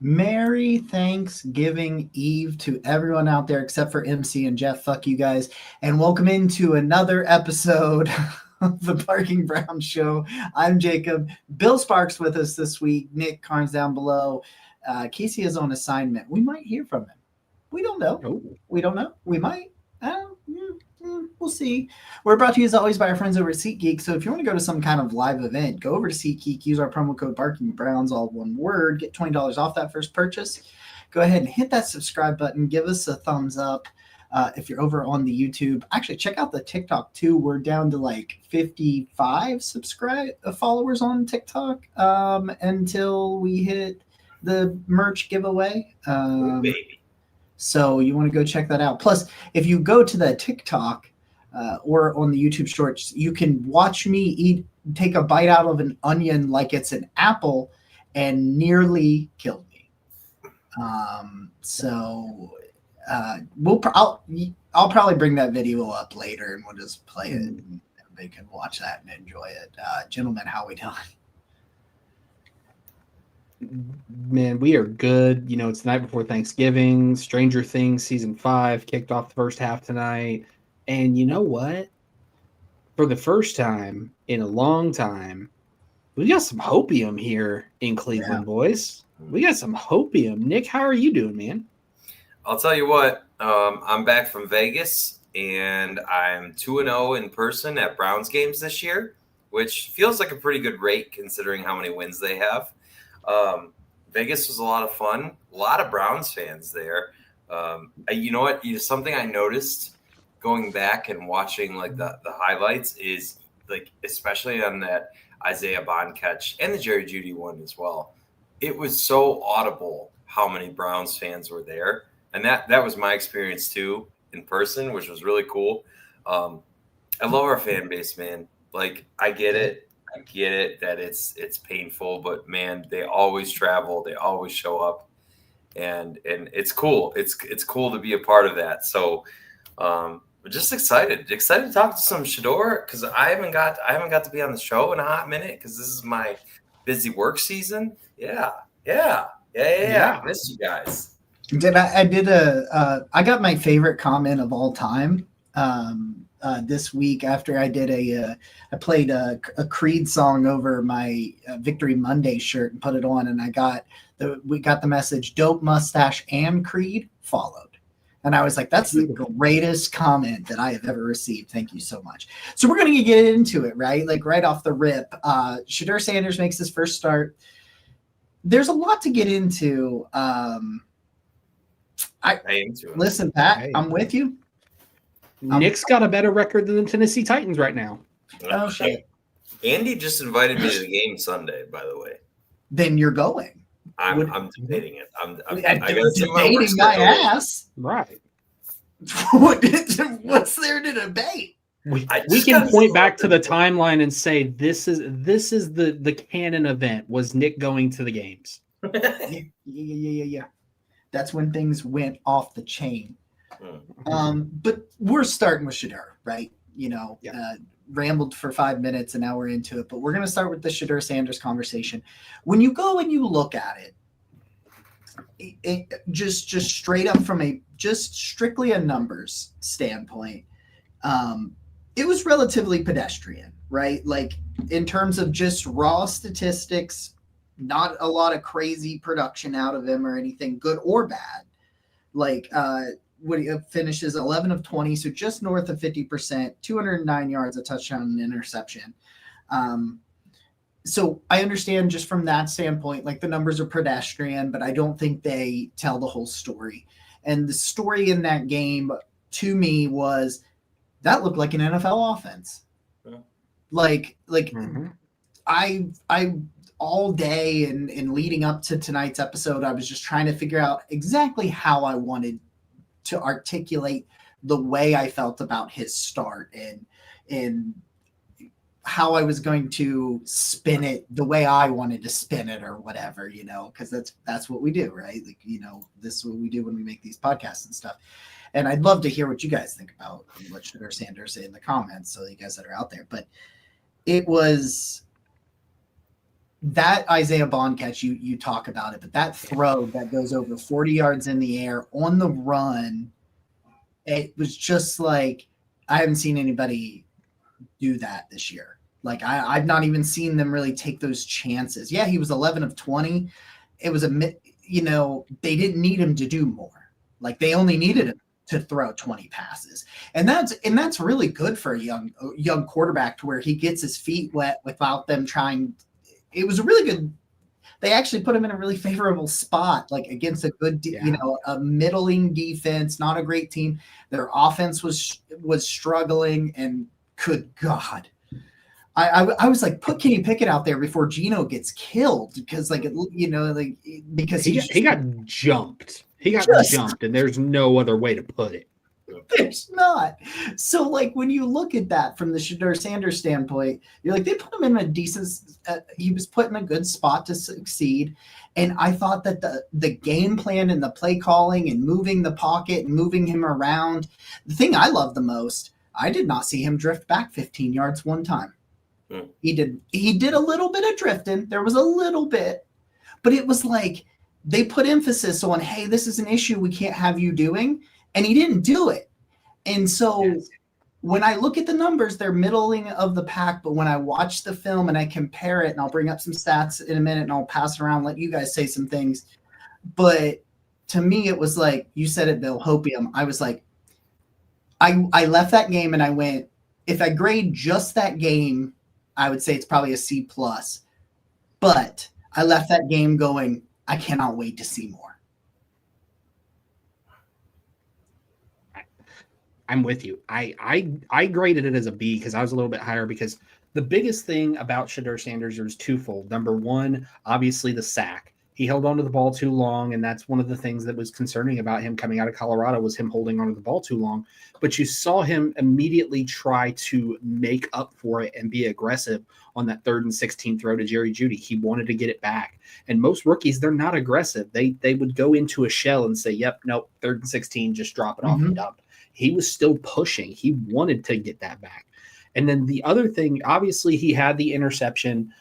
Merry Thanksgiving Eve to everyone out there except for MC and Jeff. Fuck you guys. And welcome into another episode of the Barking Brown Show. I'm Jacob. Bill Sparks with us this week. Nick Carnes down below. Casey is on assignment. We might hear from him. We don't know. Oh. We don't know. We might. We'll see. We're brought to you as always by our friends over at SeatGeek. So if you want to go to some kind of live event, go over to SeatGeek, use our promo code BarkingBrowns, all one word, get $20 off that first purchase. Go ahead and hit that subscribe button. Give us a thumbs up if you're over on the YouTube. Actually, check out the TikTok too. We're down to like 55 followers on TikTok until we hit the merch giveaway. Baby. So you want to go check that out. Plus, if you go to the TikTok or on the YouTube Shorts, you can watch me take a bite out of an onion like it's an apple, and nearly killed me. I'll probably bring that video up later, and we'll just play it. And everybody can watch that and enjoy it. Gentlemen, how we doing? Man, we are good. You know, it's the night before Thanksgiving. Stranger Things season 5 kicked off the first half tonight. And you know what? For the first time in a long time, we got some hopium here in Cleveland, boys. We got some hopium. Nick, how are you doing, man? I'll tell you what. I'm back from Vegas, and I'm 2-0 in person at Browns games this year, which feels like a pretty good rate considering how many wins they have. Vegas was a lot of fun. A lot of Browns fans there. You know what? Something I noticed going back and watching like the highlights is like, especially on that Isaiah Bond catch and the Jerry Jeudy one as well. It was so audible how many Browns fans were there. And that was my experience too in person, which was really cool. I love our fan base, man. Like, I get it that it's painful, but man, they always travel, they always show up, and it's cool. It's cool to be a part of that. So we're just excited to talk to some Shedeur, because I haven't got to be on the show in a hot minute because this is my busy work season. Yeah. Missed you guys. I got my favorite comment of all time this week after I did I played a Creed song over my Victory Monday shirt and put it on, and we got the message, "Dope mustache and Creed" followed. And I was like, that's the greatest comment that I have ever received. Thank you so much. So we're going to get into it, right? Like right off the rip. Shedeur Sanders makes his first start. There's a lot to get into. Listen, Pat, I'm with you. Nick's got a better record than the Tennessee Titans right now. Oh, shit. Andy just invited me to the game Sunday, by the way. Then you're going. I'm debating it. I'm debating my ass. Right. What's there to debate? We can point back to the timeline and say this is the canon event. Was Nick going to the games? Yeah. That's when things went off the chain. But we're starting with Shedeur, right? Rambled for 5 minutes and now we're into it. But we're going to start with the Shedeur Sanders conversation. When you go and you look at it just straight up from strictly a numbers standpoint, it was relatively pedestrian, right? Like in terms of just raw statistics, not a lot of crazy production out of him or anything good or bad. Like when he finishes 11 of 20, so just north of 50%, 209 yards, a touchdown, and an interception. So I understand just from that standpoint, like the numbers are pedestrian, but I don't think they tell the whole story. And the story in that game to me was that looked like an NFL offense. Yeah. Like I all day and leading up to tonight's episode, I was just trying to figure out exactly how I wanted to articulate the way I felt about his start and how I was going to spin it the way I wanted to spin it or whatever, because that's what we do, right? Like, this is what we do when we make these podcasts and stuff. And I'd love to hear what you guys think about what Shedeur Sanders say in the comments, so you guys that are out there. But it was that Isaiah Bond catch, you talk about it, but that throw that goes over 40 yards in the air on the run, it was just like, I haven't seen anybody do that this year. Like I've not even seen them really take those chances. Yeah, he was 11 of 20. It was they didn't need him to do more. Like they only needed him to throw 20 passes. And that's really good for a young quarterback, to where he gets his feet wet without them trying. It was a really good. They actually put him in a really favorable spot, like against a good, a middling defense, not a great team. Their offense was struggling, and good God, I was like, put Kenny Pickett out there before Geno gets killed, because because he got jumped. He got jumped, and there's no other way to put it. There's not. So, like, when you look at that from the Shedeur Sanders standpoint, you're like, they put him in a decent. He was put in a good spot to succeed, and I thought that the game plan and the play calling and moving the pocket and moving him around. The thing I love the most, I did not see him drift back 15 yards one time. He did a little bit of drifting. There was a little bit, but it was like they put emphasis on, hey, this is an issue we can't have you doing. And he didn't do it. And so when I look at the numbers, they're middling of the pack. But when I watch the film and I compare it, and I'll bring up some stats in a minute and I'll pass it around, let you guys say some things. But to me, it was like, you said it, Bill, hopium. I was like, I left that game and I went, if I grade just that game, I would say it's probably a C+. But I left that game going, I cannot wait to see more. I'm with you. I graded it as a B because I was a little bit higher, because the biggest thing about Shedeur Sanders was twofold. Number one, obviously the sack. He held onto the ball too long, and that's one of the things that was concerning about him coming out of Colorado, was him holding onto the ball too long. But you saw him immediately try to make up for it and be aggressive on that 3rd and 16 throw to Jerry Jeudy. He wanted to get it back. And most rookies, they're not aggressive. They would go into a shell and say, yep, nope, 3rd and 16, just drop it off and dump. He was still pushing. He wanted to get that back. And then the other thing, obviously he had the interception.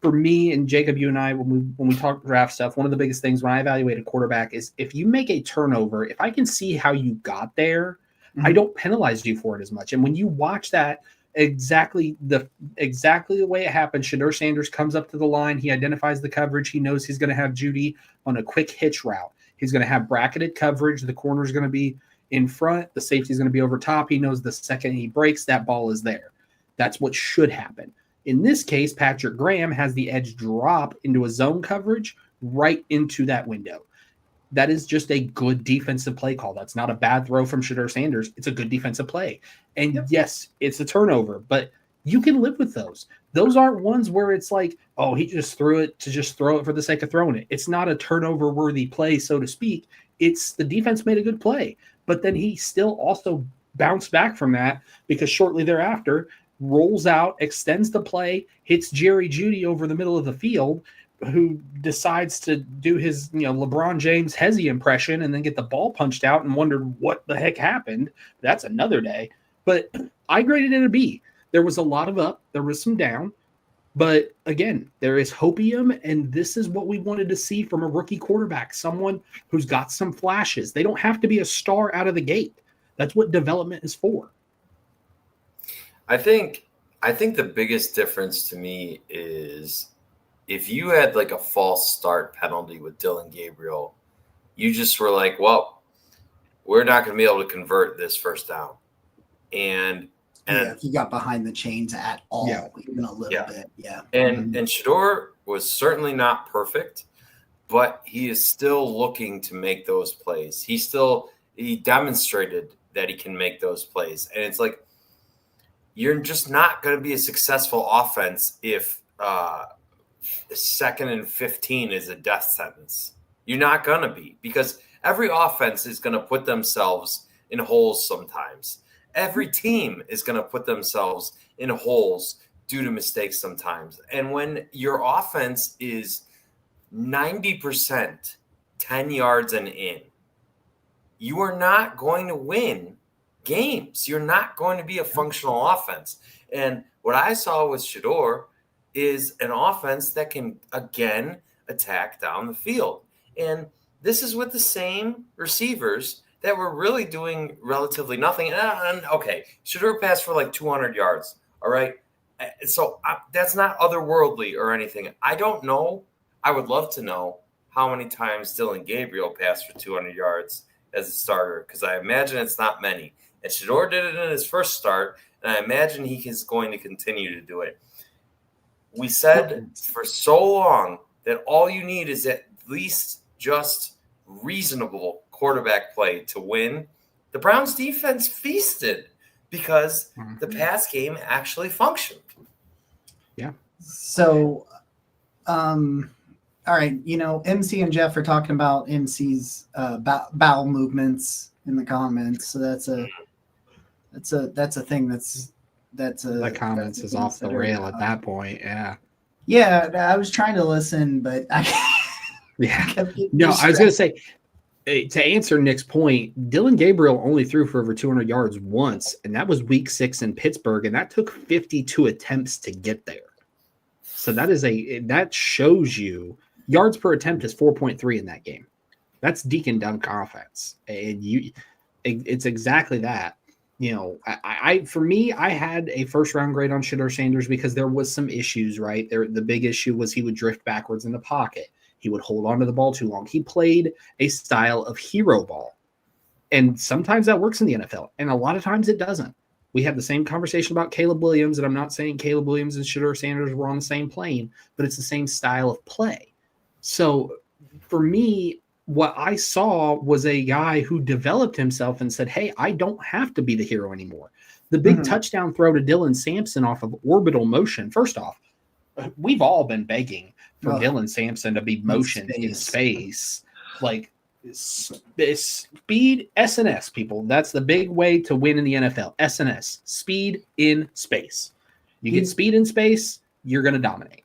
For me and Jacob, you and I, when we talk draft stuff, one of the biggest things when I evaluate a quarterback is, if you make a turnover, if I can see how you got there, I don't penalize you for it as much. And when you watch that exactly the way it happened, Shedeur Sanders comes up to the line. He identifies the coverage. He knows he's going to have Jeudy on a quick hitch route. He's going to have bracketed coverage. The corner is going to be in front. The safety is going to be over top. He knows the second he breaks, that ball is there. That's what should happen. In this case, Patrick Graham has the edge drop into a zone coverage right into that window. That is just a good defensive play call. That's not a bad throw from Shedeur Sanders. It's a good defensive play. And yes, it's a turnover, but you can live with those. Those aren't ones where it's like, oh, he just threw it to just throw it for the sake of throwing it. It's not a turnover-worthy play, so to speak. It's the defense made a good play. But then he still also bounced back from that, because shortly thereafter, rolls out, extends the play, hits Jerry Jeudy over the middle of the field, who decides to do his LeBron James Hezzy impression and then get the ball punched out and wondered what the heck happened. That's another day. But I graded it a B. There was a lot of up. There was some down. But again, there is hopium, and this is what we wanted to see from a rookie quarterback, someone who's got some flashes. They don't have to be a star out of the gate. That's what development is for. I think the biggest difference to me is, if you had like a false start penalty with Dylan Gabriel, you just were like, well, we're not going to be able to convert this first down. And if you got behind the chains at all, even a little bit. And Shedeur was certainly not perfect, but he is still looking to make those plays. He demonstrated that he can make those plays. And it's like, you're just not going to be a successful offense if 2nd and 15 is a death sentence. You're not going to be, because every offense is going to put themselves in holes sometimes. Every team is going to put themselves in holes due to mistakes sometimes. And when your offense is 90% 10 yards and in, you are not going to win games. You're not going to be a functional offense. And what I saw with Shedeur is an offense that can, again, attack down the field. And this is with the same receivers that were really doing relatively nothing. And okay, Shedeur passed for like 200 yards. All right. So that's not otherworldly or anything. I don't know. I would love to know how many times Dylan Gabriel passed for 200 yards as a starter, because I imagine it's not many. And Shedeur did it in his first start, and I imagine he is going to continue to do it. We said for so long that all you need is at least just reasonable quarterback play to win. The Browns defense feasted because the pass game actually functioned. Yeah. So, all right, MC and Jeff are talking about MC's bowel movements in the comments. So that's a thing the comments is off the rail at that point. Yeah. Yeah, I was trying to listen, but I was going to say, to answer Nick's point, Dylan Gabriel only threw for over 200 yards once, and that was week 6 in Pittsburgh, and that took 52 attempts to get there. So that shows you yards per attempt is 4.3 in that game. That's Deke and Dunk offense, and it's exactly that. For me, I had a first round grade on Shedeur Sanders because there was some issues, right? The big issue was he would drift backwards in the pocket. He would hold on to the ball too long. He played a style of hero ball. And sometimes that works in the NFL, and a lot of times it doesn't. We had the same conversation about Caleb Williams, and I'm not saying Caleb Williams and Shedeur Sanders were on the same plane, but it's the same style of play. So for me, what I saw was a guy who developed himself and said, hey, I don't have to be the hero anymore. The big touchdown throw to Dylan Sampson off of orbital motion. First off, we've all been begging for Dylan Sampson to be motioned in space. Like speed, SNS, people. That's the big way to win in the NFL. SNS, speed in space. You get speed in space, you're going to dominate.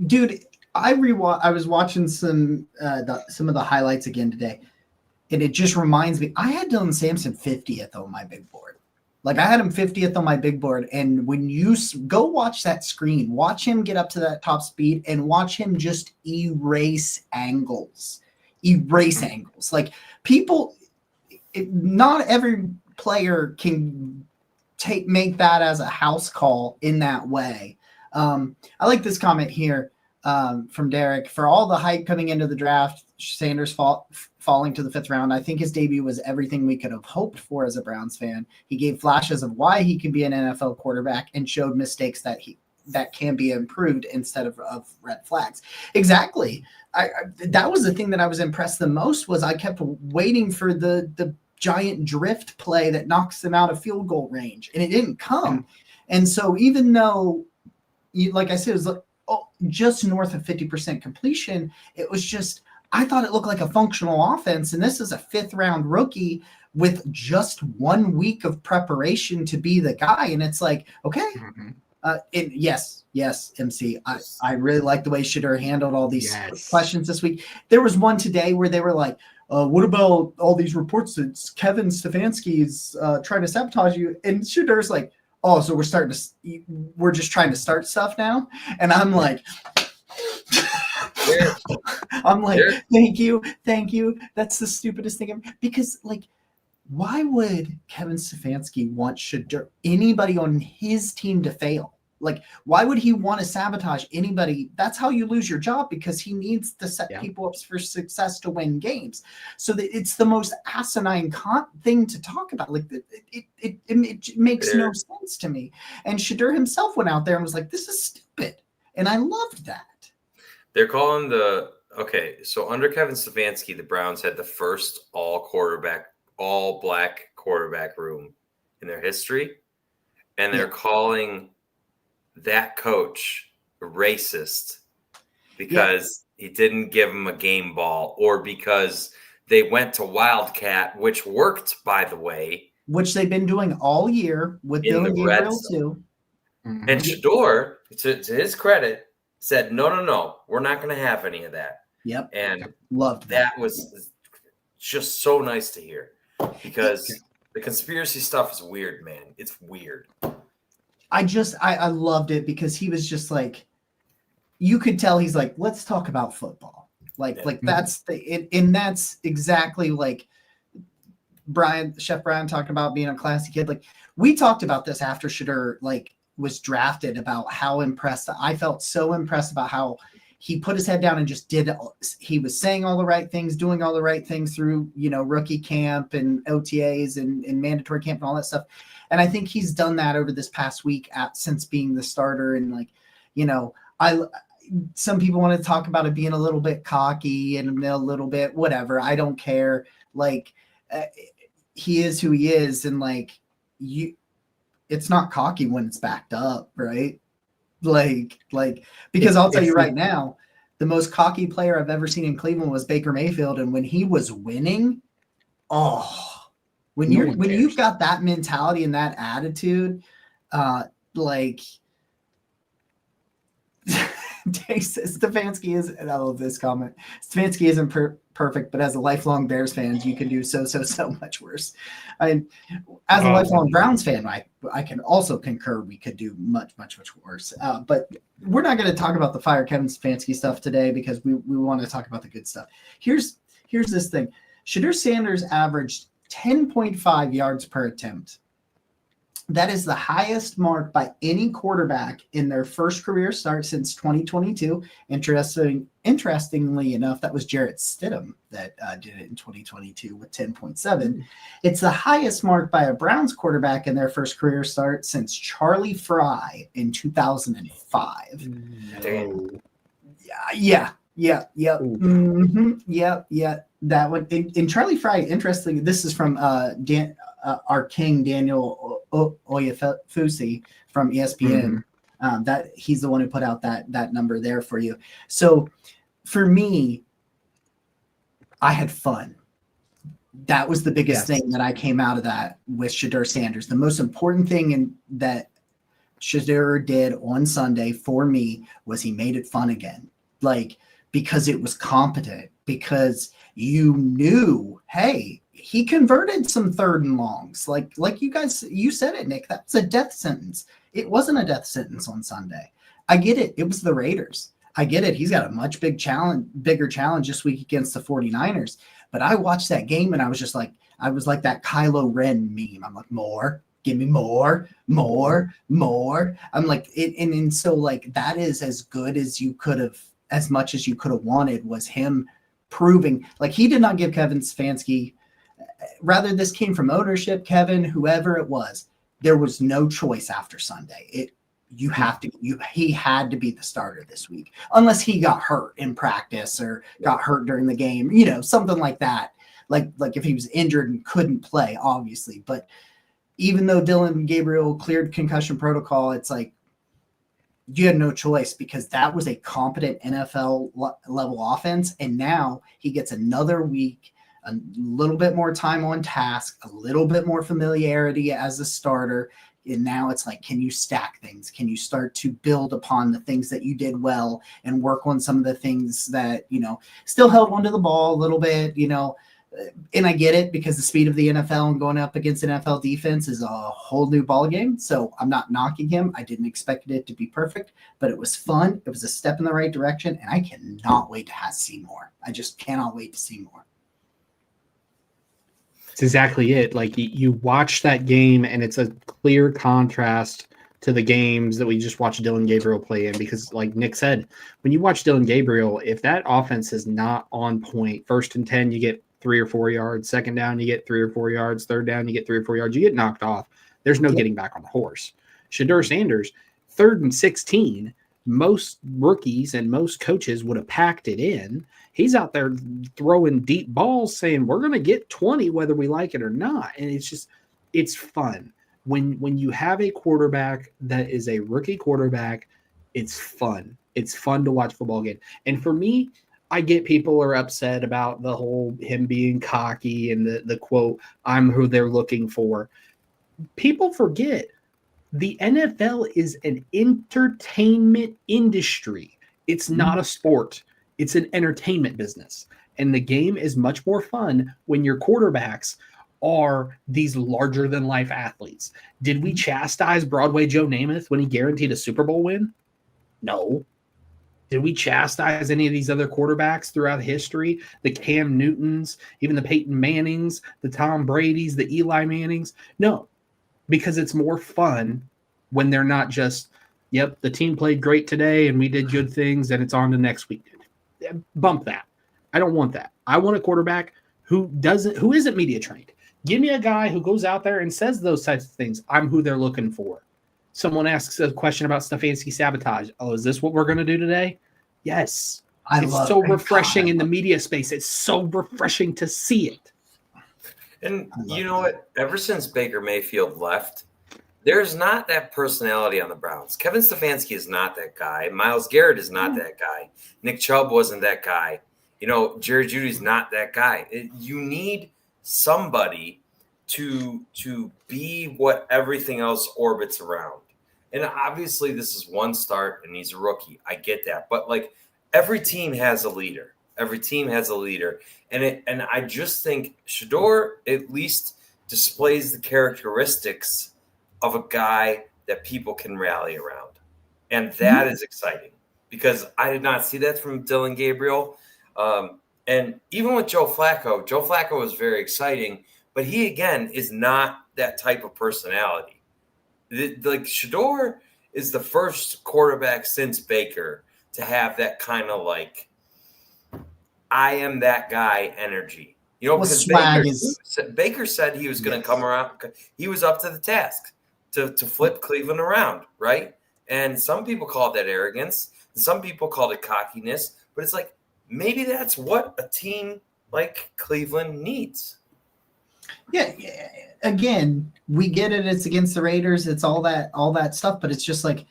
Dude, I was watching some of the highlights again today, and it just reminds me. I had Dylan Sampson 50th on my big board. Like I had him 50th on my big board, and when you go watch that screen, watch him get up to that top speed, and watch him just erase angles. Like people, not every player can make that as a house call in that way. I like this comment here. From Derek, for all the hype coming into the draft, Sanders falling to the 5th round, I think his debut was everything we could have hoped for as a Browns fan. He gave flashes of why he could be an NFL quarterback and showed mistakes that can be improved instead of red flags. Exactly. That was the thing that I was impressed the most was I kept waiting for the giant drift play that knocks them out of field goal range, and it didn't come. And so even though, like I said, it was just north of 50% completion, it was just, I thought it looked like a functional offense. And this is a 5th round rookie with just 1 week of preparation to be the guy. And it's like, okay. Yes, MC. I really like the way Shedeur handled all these questions this week. There was one today where they were like, what about all these reports that Kevin Stefanski is trying to sabotage you? And Shedeur's like, oh, so we're just trying to start stuff now? And I'm like, thank you. That's the stupidest thing ever. Because, like, why would Kevin Stefanski want anybody on his team to fail? Like, why would he want to sabotage anybody? That's how you lose your job, because he needs to set people up for success to win games. So it's the most asinine thing to talk about. Like, it makes no sense to me. And Shedeur himself went out there and was like, this is stupid. And I loved that. They're calling so under Kevin Stefanski, the Browns had the first all black quarterback room in their history. And they're calling that coach racist because he didn't give him a game ball, or because they went to Wildcat, which worked, by the way. Which they've been doing all year with Dylan Gabriel too. And Shedeur, to his credit, said, no, we're not going to have any of that. Yep. And loved that was just so nice to hear, because the conspiracy stuff is weird, man. It's weird. I loved it, because he was just like, you could tell he's like, let's talk about football. Like that's and that's exactly like Chef Brian talking about being a classy kid. Like we talked about this after Shedeur like was drafted about how impressed I felt so impressed about how he put his head down and just he was saying all the right things, doing all the right things through, rookie camp and OTAs and mandatory camp and all that stuff. And I think he's done that over this past week since being the starter. And like, some people want to talk about it being a little bit cocky and a little bit whatever. I don't care. Like he is who he is. And like it's not cocky when it's backed up, right? Like, because I'll tell you right now, the most cocky player I've ever seen in Cleveland was Baker Mayfield. And when he was winning, when you've got that mentality and that attitude, like Stefanski is, and I love this comment. Stefanski isn't perfect, but as a lifelong Bears fan, you can do so much worse. As a lifelong Browns fan, I can also concur we could do much worse. But we're not going to talk about the fire Kevin Stefanski stuff today because we want to talk about the good stuff. Here's this thing. Shedeur Sanders averaged 10.5 yards per attempt. That is the highest mark by any quarterback in their first career start since 2022. Interestingly enough, that was Jarrett Stidham that did it in 2022 with 10.7. It's the highest mark by a Browns quarterback in their first career start since Charlie Fry in 2005. Damn. Yeah. Mm-hmm. Yeah. That one. In Charlie Fry, interestingly, this is from our king Daniel Oyefusi from ESPN. That he's the one who put out that number there for you. So for me, I had fun. That was the biggest thing that I came out of that with Shedeur Sanders. The most important thing that Shedeur did on Sunday for me was he made it fun again. Like, because it was competent, because you knew, hey, he converted some 3rd and longs. Like you said it, Nick, that was a death sentence. It wasn't a death sentence on Sunday. I get it. It was the Raiders. I get it. He's got a much bigger challenge this week against the 49ers. But I watched that game and I was like that Kylo Ren meme. I'm like, more, give me more. I'm like, and so like, that is as good as you could have, as much as you could have wanted was him proving like he did not give Kevin Stefanski. Rather, this came from ownership, Kevin, whoever it was. There was no choice after Sunday. He had to be the starter this week, unless he got hurt in practice or got hurt during the game, something like that. Like if he was injured and couldn't play, obviously. But even though Dylan Gabriel cleared concussion protocol, it's like you had no choice because that was a competent NFL level offense. And now he gets another week, a little bit more time on task, a little bit more familiarity as a starter. And now it's like, can you stack things? Can you start to build upon the things that you did well and work on some of the things that, still held onto the ball a little bit, and I get it because the speed of the NFL and going up against an NFL defense is a whole new ball game. So I'm not knocking him. I didn't expect it to be perfect, but it was fun. It was a step in the right direction. And I cannot wait to see more. I just cannot wait to see more. It's exactly it. Like you watch that game and it's a clear contrast to the games that we just watched Dylan Gabriel play in, because like Nick said, when you watch Dylan Gabriel, if that offense is not on point, 1st and 10, you get 3 or 4 yards, 2nd down, you get 3 or 4 yards, 3rd down, you get 3 or 4 yards, you get knocked off. There's no getting back on the horse. Shedeur Sanders, 3rd and 16, most rookies and most coaches would have packed it in. He's out there throwing deep balls saying, we're going to get 20 whether we like it or not. And it's fun. When you have a quarterback that is a rookie quarterback, it's fun. It's fun to watch football game. And for me, I get people are upset about the whole him being cocky and the quote, I'm who they're looking for. People forget the NFL is an entertainment industry. It's not a sport. It's an entertainment business. And the game is much more fun when your quarterbacks are these larger than life athletes. Did we chastise Broadway Joe Namath when he guaranteed a Super Bowl win? No. Did we chastise any of these other quarterbacks throughout history? The Cam Newtons, even the Peyton Mannings, the Tom Bradys, the Eli Mannings? No, because it's more fun when they're not just, yep, the team played great today and we did good things and it's on to next week. Bump that. I don't want that. I want a quarterback who isn't media trained. Give me a guy who goes out there and says those types of things. I'm who they're looking for. Someone asks a question about Stefanski sabotage. Oh, is this what we're going to do today? Yes. It's so refreshing in the media space. It's so refreshing to see it. And you know what? Ever since Baker Mayfield left, there's not that personality on the Browns. Kevin Stefanski is not that guy. Myles Garrett is not that guy. Nick Chubb wasn't that guy. Jerry Jeudy's not that guy. You need somebody to be what everything else orbits around. And obviously this is one start and he's a rookie. I get that. But like every team has a leader. Every team has a leader. And I just think Shedeur at least displays the characteristics of a guy that people can rally around. And that is exciting because I did not see that from Dylan Gabriel. And even with Joe Flacco was very exciting, but he, again, is not that type of personality. Like Shedeur is the first quarterback since Baker to have that kind of like, I am that guy energy. Because Baker said he was going to come around. He was up to the task to flip Cleveland around, right? And some people call that arrogance. And some people call it cockiness. But it's like, maybe that's what a team like Cleveland needs. Yeah. Again, we get it. It's against the Raiders. It's all that stuff. But it's just like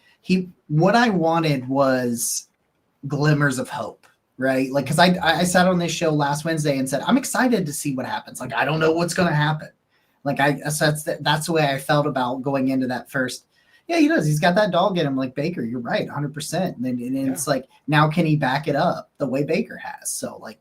what I wanted was glimmers of hope, right? Like, because I sat on this show last Wednesday and said, I'm excited to see what happens. Like, I don't know what's going to happen. Like, that's the way I felt about going into that first. Yeah, he does. He's got that dog in him like Baker. You're right, 100%. And it's like, now can he back it up the way Baker has? So, like,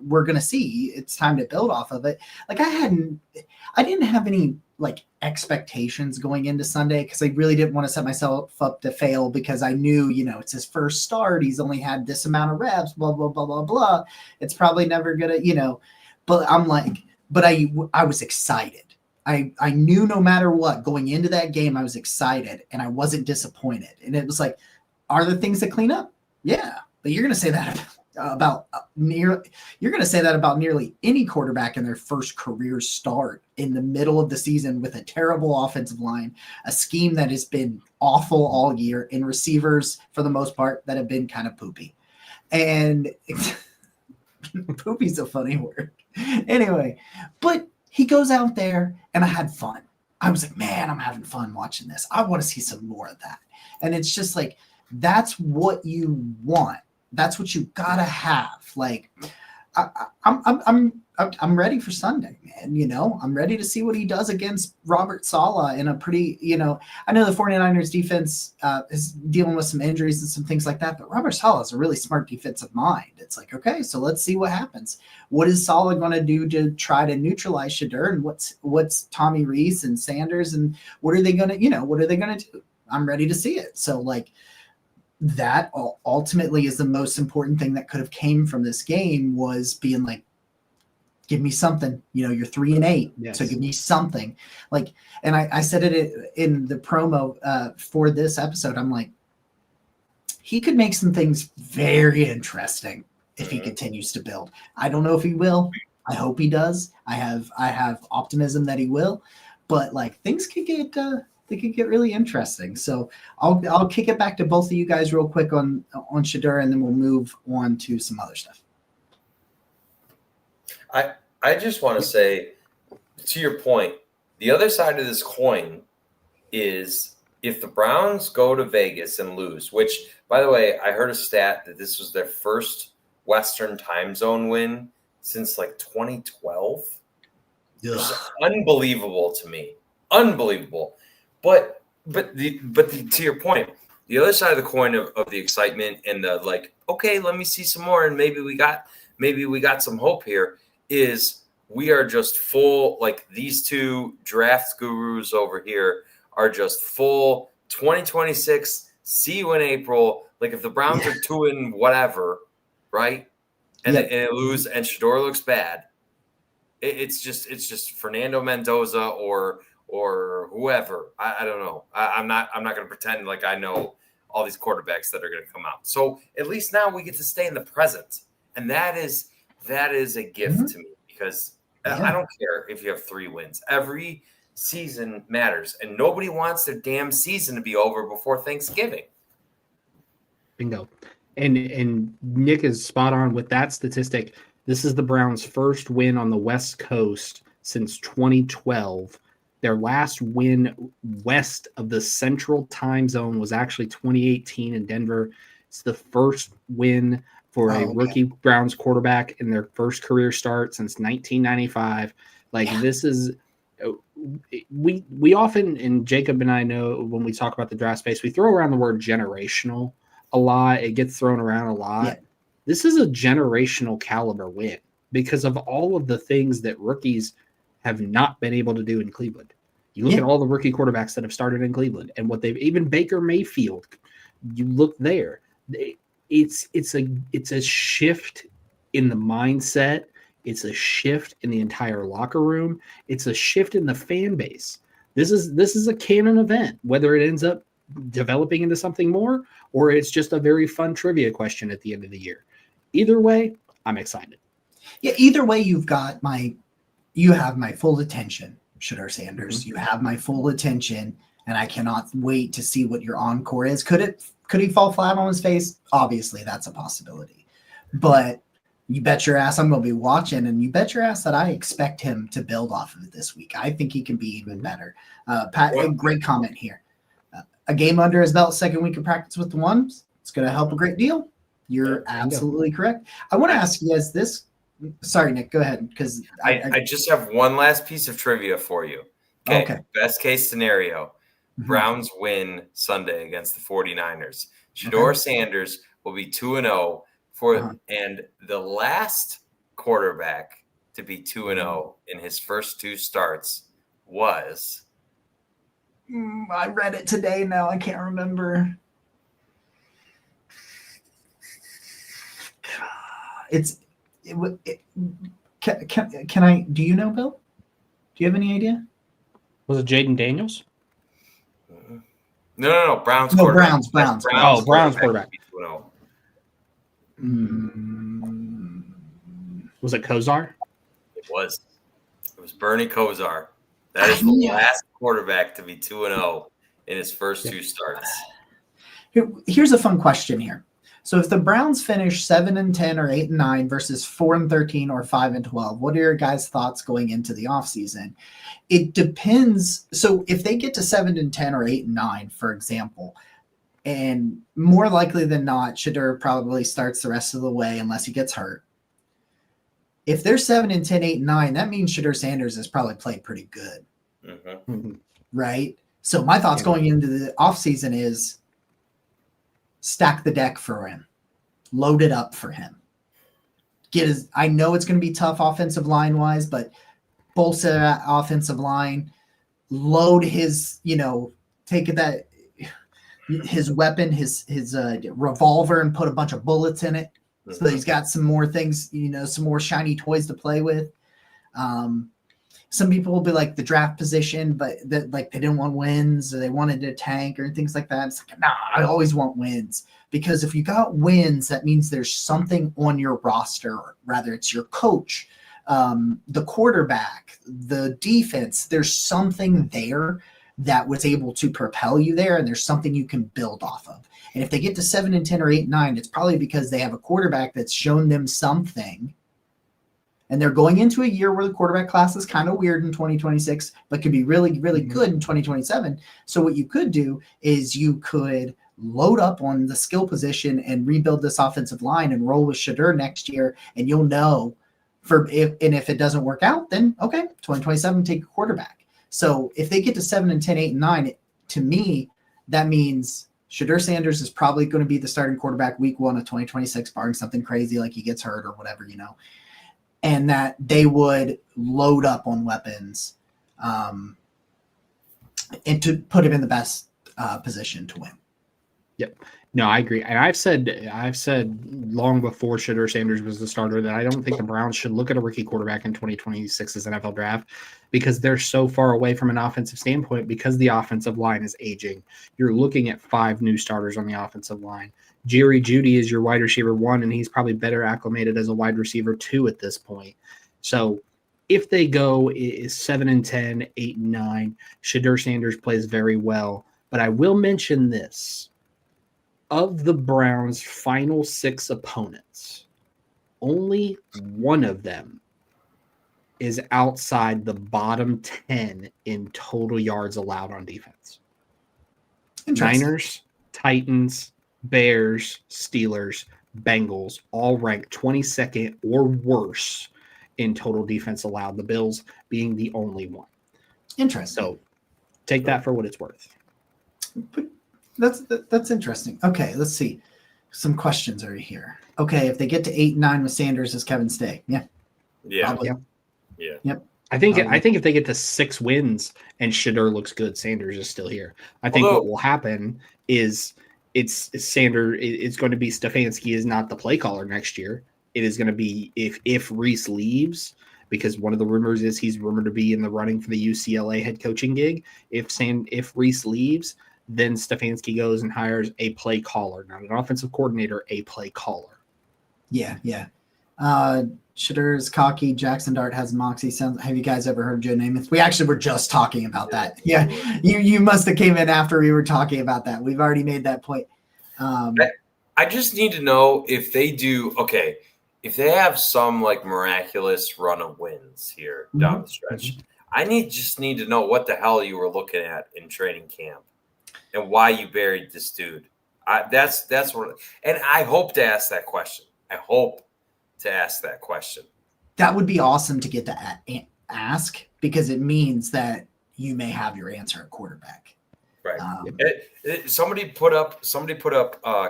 we're going to see. It's time to build off of it. Like, I didn't have any, like, expectations going into Sunday because I really didn't want to set myself up to fail because I knew, it's his first start. He's only had this amount of reps, blah, blah, blah, blah, blah. It's probably never going to, but I'm like, but I was excited. I knew no matter what going into that game, I was excited and I wasn't disappointed. And it was like, are there things to clean up? Yeah. But you're going to say that about nearly any quarterback in their first career start in the middle of the season with a terrible offensive line, a scheme that has been awful all year, and receivers for the most part that have been kind of poopy. And poopy's a funny word. Anyway, but he goes out there and I had fun. I was like, man, I'm having fun watching this. I want to see some more of that. And it's just like, that's what you want. That's what you gotta have. Like, I'm ready for Sunday, man. I'm ready to see what he does against Robert Saleh in a pretty, I know the 49ers defense is dealing with some injuries and some things like that, but Robert Saleh is a really smart defensive mind. It's like, okay, so let's see what happens. What is Saleh going to do to try to neutralize Shedeur, and what's Tommy Rees and Sanders, and what are they going to do? I'm ready to see it. So, like, that ultimately is the most important thing that could have came from this game, was being like, give me something. You're 3-8, yes. So give me something. Like, and I said it in the promo for this episode. I'm like, he could make some things very interesting if he continues to build. I don't know if he will. I hope he does. I have optimism that he will, but like, things could get they could get really interesting. So I'll kick it back to both of you guys real quick on Shedeur, and then we'll move on to some other stuff. I just want to say, to your point, the other side of this coin is if the Browns go to Vegas and lose, which, by the way, I heard a stat that this was their first Western time zone win since like 2012. It's unbelievable to me. Unbelievable. But to your point, the other side of the coin of the excitement and the like, okay, let me see some more, and maybe we got some hope here, is we are just full, like, these two draft gurus over here are just full 2026 See you in April. Like if the Browns are 2 and whatever, right? And they lose, and Shedeur looks bad. It's just Fernando Mendoza or whoever. I don't know. I'm not going to pretend like I know all these quarterbacks that are going to come out. So at least now we get to stay in the present, and that is a gift to me, because I don't care if you have 3 wins. Every season matters, and nobody wants their damn season to be over before Thanksgiving. Bingo. And Nick is spot on with that statistic. This is the Browns' first win on the West Coast since 2012. Their last win west of the Central Time Zone was actually 2018 in Denver. It's the first win for a rookie Browns quarterback in their first career start since 1995. This is we often, and Jacob and I know when we talk about the draft space, we throw around the word generational a lot. It gets thrown around a lot. Yeah. This is a generational caliber win because of all of the things that rookies have not been able to do in Cleveland. You look at all the rookie quarterbacks that have started in Cleveland and what they've, even Baker Mayfield, you look there. It's a shift in the mindset. It's a shift in the entire locker room. It's a shift in the fan base. This is a canon event, whether it ends up developing into something more or it's just a very fun trivia question at the end of the year. Either way, I'm excited. Yeah, either way, you have my full attention, Shedeur Sanders. You have my full attention, and I cannot wait to see what your encore is. Could he fall flat on his face? Obviously, that's a possibility. But you bet your ass I'm going to be watching, and you bet your ass that I expect him to build off of it this week. I think he can be even better. Pat, a great comment here. A game under his belt, second week of practice with the ones. It's going to help a great deal. You're absolutely correct. I want to ask you guys this. Sorry, Nick, go ahead. Because I just have one last piece of trivia for you. Okay. Best case scenario, Browns win Sunday against the 49ers. Shedeur Sanders will be 2-0 and the last quarterback to be 2-0 in his first 2 starts was. I read it today. Now I can't remember. Can I? Do you know, Bill? Do you have any idea? Was it Jaden Daniels? No. Browns. No, Browns. Browns quarterback. Was it Kozar? It was Bernie Kosar. That is the last quarterback to be 2-0 in his first 2 starts. Here's a fun question here. So if the Browns finish 7-10 or 8-9 versus 4-13 or 5-12, what are your guys' thoughts going into the offseason? It depends. So if they get to 7-10 or 8-9, for example, and more likely than not, Shedeur probably starts the rest of the way unless he gets hurt. If they're 7-10, 8-9, that means Shedeur Sanders has probably played pretty good. Right? So my thoughts going into the offseason is stack the deck for him. Load it up for him. I know it's going to be tough offensive line-wise, but bolster that offensive line. Load his, take that his weapon, his revolver, and put a bunch of bullets in it. So that he's got some more things, some more shiny toys to play with. Some people will be like the draft position, but they didn't want wins or they wanted to tank or things like that. It's like, nah, I always want wins, because if you got wins, that means there's something on your roster, rather it's your coach, the quarterback, the defense. There's something there that was able to propel you there, and there's something you can build off of. And if they get to 7-10 or 8-9, it's probably because they have a quarterback that's shown them something. And they're going into a year where the quarterback class is kind of weird in 2026, but could be really, really good in 2027. So what you could do is you could load up on the skill position and rebuild this offensive line and roll with Shedeur next year. And you'll know if it doesn't work out, then okay, 2027, take a quarterback. So if they get to 7-10, 8-9, to me, that means Shedeur Sanders is probably going to be the starting quarterback week 1 of 2026, barring something crazy like he gets hurt or whatever, and that they would load up on weapons and to put him in the best position to win. Yep. No, I agree. And I've said long before Shedeur Sanders was the starter that I don't think the Browns should look at a rookie quarterback in 2026's NFL draft because they're so far away from an offensive standpoint because the offensive line is aging. You're looking at 5 new starters on the offensive line. Jerry Jeudy is your wide receiver 1, and he's probably better acclimated as a wide receiver 2 at this point. So if they go 7-10, 8-9, Shedeur Sanders plays very well. But I will mention this. Of the Browns' final 6 opponents, only one of them is outside the bottom 10 in total yards allowed on defense. Niners, Titans, Bears, Steelers, Bengals all ranked 22nd or worse in total defense allowed, the Bills being the only one. Interesting. So take that for what it's worth. That's interesting. Okay, let's see. Some questions are here. Okay, if they get to 8-9 with Sanders, does Kevin stay? Yeah. Yeah. Yep. I think if they get to 6 wins and Shedeur looks good, Sanders is still here. I think what will happen is it's going to be Stefanski is not the play caller next year. It is going to be if Reese leaves, because one of the rumors is he's rumored to be in the running for the UCLA head coaching gig. If Reese leaves, then Stefanski goes and hires a play caller, not an offensive coordinator, a play caller. Yeah. Shedeur is cocky. Jackson Dart has moxie. Have you guys ever heard Joe Namath? We actually were just talking about that. Yeah, you must have came in after we were talking about that. We've already made that point. I just need to know if they do if they have some like miraculous run of wins here down the stretch. I just need to know what the hell you were looking at in training camp and why you buried this dude. That's what, and I hope to ask that question. That would be awesome to get to ask because it means that you may have your answer at quarterback. Right. Somebody put up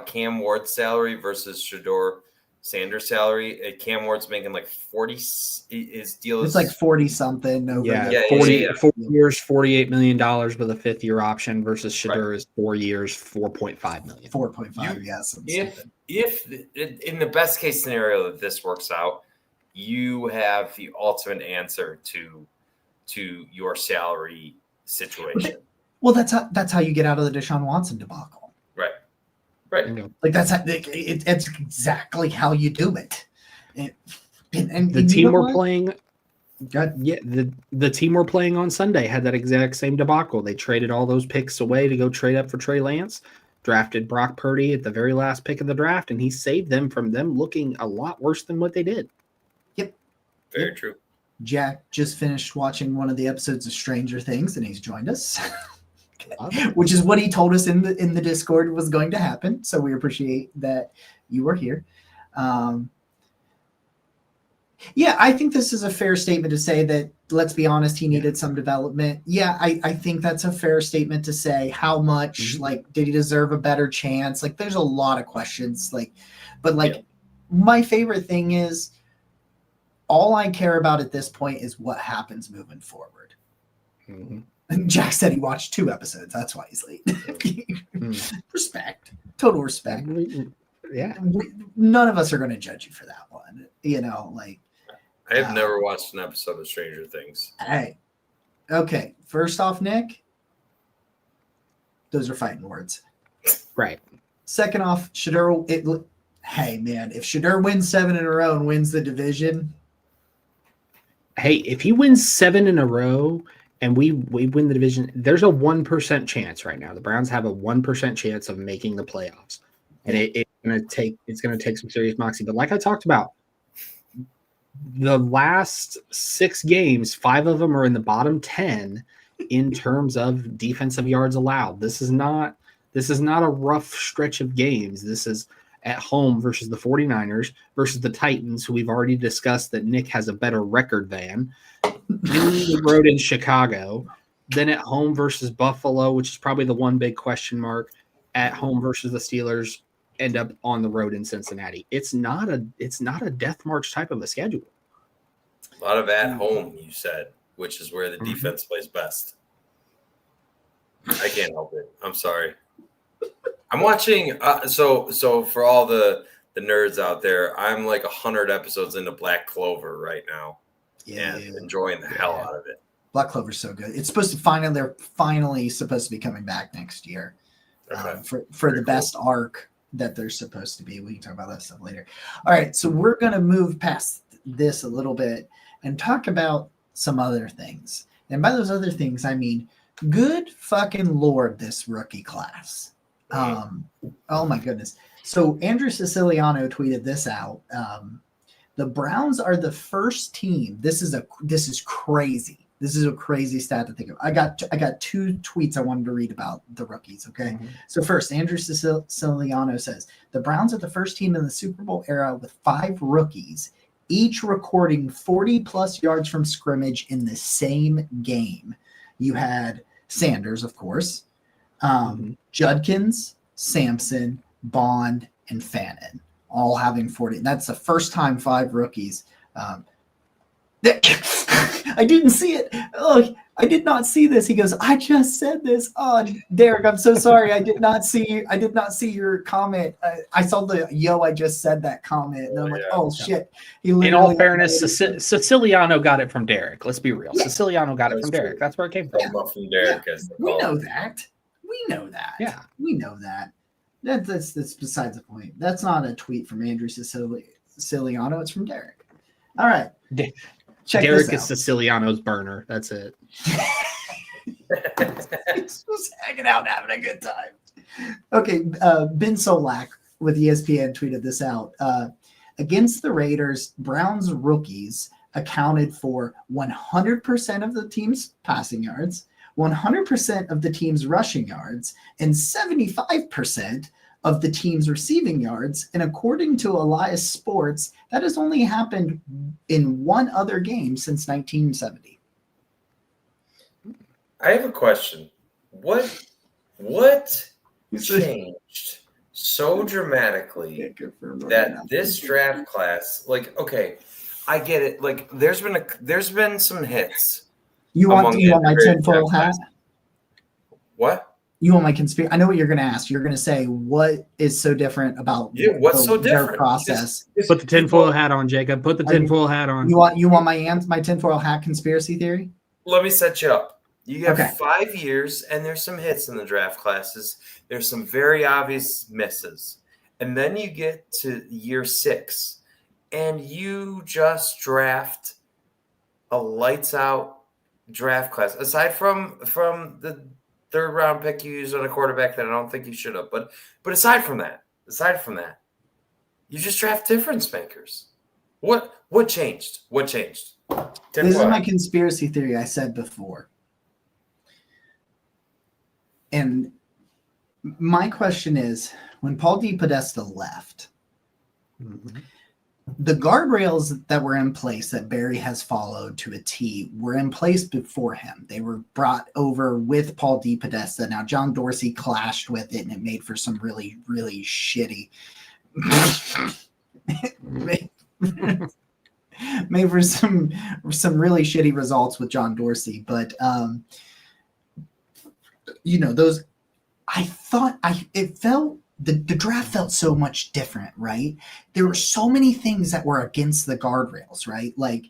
Cam Ward's salary versus Shedeur Sanders' salary. Cam Ward's making like 40. His deal is like 40 something. 4 years, $48 million with a 5th-year option versus Shedeur is 4 years, $4.5 million. 4.5. Yes. If in the best case scenario that this works out, you have the ultimate answer to your salary situation. Well, that's how you get out of the Deshaun Watson debacle. Right. Like that's it's exactly how you do it. And the team we're playing, the team we're playing on Sunday had that exact same debacle. They traded all those picks away to go trade up for Trey Lance, drafted Brock Purdy at the very last pick of the draft, and he saved them from them looking a lot worse than what they did. Yep. Very true. Jack just finished watching one of the episodes of Stranger Things, and he's joined us. Which is what he told us in the Discord was going to happen. So we appreciate that you were here. Yeah, I think this is a fair statement to say that, let's be honest, he needed some development. Yeah, I think that's a fair statement to say. How much, did he deserve a better chance? Like, there's a lot of questions. My favorite thing is all I care about at this point is what happens moving forward. Mm-hmm. And Jack said he watched 2 episodes. That's why he's late. Respect. Total respect. Yeah. None of us are going to judge you for that one. I have never watched an episode of Stranger Things. Hey. Okay. First off, Nick, those are fighting words. Right. Second off, Shedeur, hey, man, if Shedeur wins 7 in a row and wins the division. Hey, if he wins 7 in a row and we win the division, there's a 1% chance right now. The Browns have a 1% chance of making the playoffs. And it's going to take some serious moxie. But like I talked about, the last 6 games, 5 of them are in the bottom 10 in terms of defensive yards allowed. This is not a rough stretch of games. This is at home versus the 49ers versus the Titans, who we've already discussed that Nick has a better record than. The road in Chicago, then at home versus Buffalo, which is probably the one big question mark. At home versus the Steelers, end up on the road in Cincinnati. It's not a death march type of a schedule. A lot of at home, you said, which is where the defense plays best. I can't help it. I'm sorry. I'm watching. So for all the nerds out there, I'm like 100 episodes into Black Clover right now, and enjoying the hell out of it. Black Clover's so good. It's supposed to they're finally supposed to be coming back next year for the best arc that they're supposed to be. We can talk about that stuff later. All right, so we're gonna move past this a little bit and talk about some other things. And by those other things, I mean good fucking Lord, this rookie class. Oh my goodness. So Andrew Siciliano tweeted this out. The Browns are the first team. This is crazy. This is a crazy stat to think of. I got 2 tweets I wanted to read about the rookies. Okay. Mm-hmm. So first, Andrew Siciliano says the Browns are the first team in the Super Bowl era with 5 rookies, each recording 40 plus yards from scrimmage in the same game. You had Sanders, of course, Judkins, Sampson, Bond, and Fannin, all having 40. That's the first time 5 rookies. I didn't see it. Oh, I did not see this. He goes, I just said this. Oh, Derek, I'm so sorry. I did not see your comment. I saw I just said that comment. And I'm like, oh, shit. In all fairness, Siciliano got it from Derek. Let's be real. Yeah. Siciliano got it from Derek. That's where it came from. From Derek. Yeah. We know that. Yeah. We know that. That's besides the point. That's not a tweet from Andrew Siciliano. It's from Derek. All right. Derek is Siciliano's burner. That's it. He's just hanging out and having a good time. Okay. Ben Solak with ESPN tweeted this out. Against the Raiders, Browns rookies accounted for 100% of the team's passing yards, 100% of the team's rushing yards, and 75% of the team's receiving yards. And according to Elias Sports, that has only happened in one other game since 1970. I have a question. What changed so dramatically that this draft class, like, okay, I get it. Like, there's been some hits. You want my tinfoil hat? What? You want my conspiracy? I know what you're going to ask. You're going to say, what is so different about their process? Put the tinfoil hat on, Jacob. Put the tinfoil hat on. You want my tinfoil hat conspiracy theory? Let me set you up. You have 5 years, and there's some hits in the draft classes. There's some very obvious misses. And then you get to year 6, and you just draft a lights-out draft class. Aside from the third round pick you used on a quarterback that I don't think you should have. But aside from that, you just draft difference makers. What changed? What changed? This is my conspiracy theory I said before. And my question is, when Paul DePodesta left, the guardrails that were in place that Barry has followed to a T were in place before him. They were brought over with Paul DePodesta. Now, John Dorsey clashed with it, and it made for some really, really shitty made for some really shitty results with John Dorsey. But those, I thought it felt. The draft felt so much different, right? There were so many things that were against the guardrails, right? Like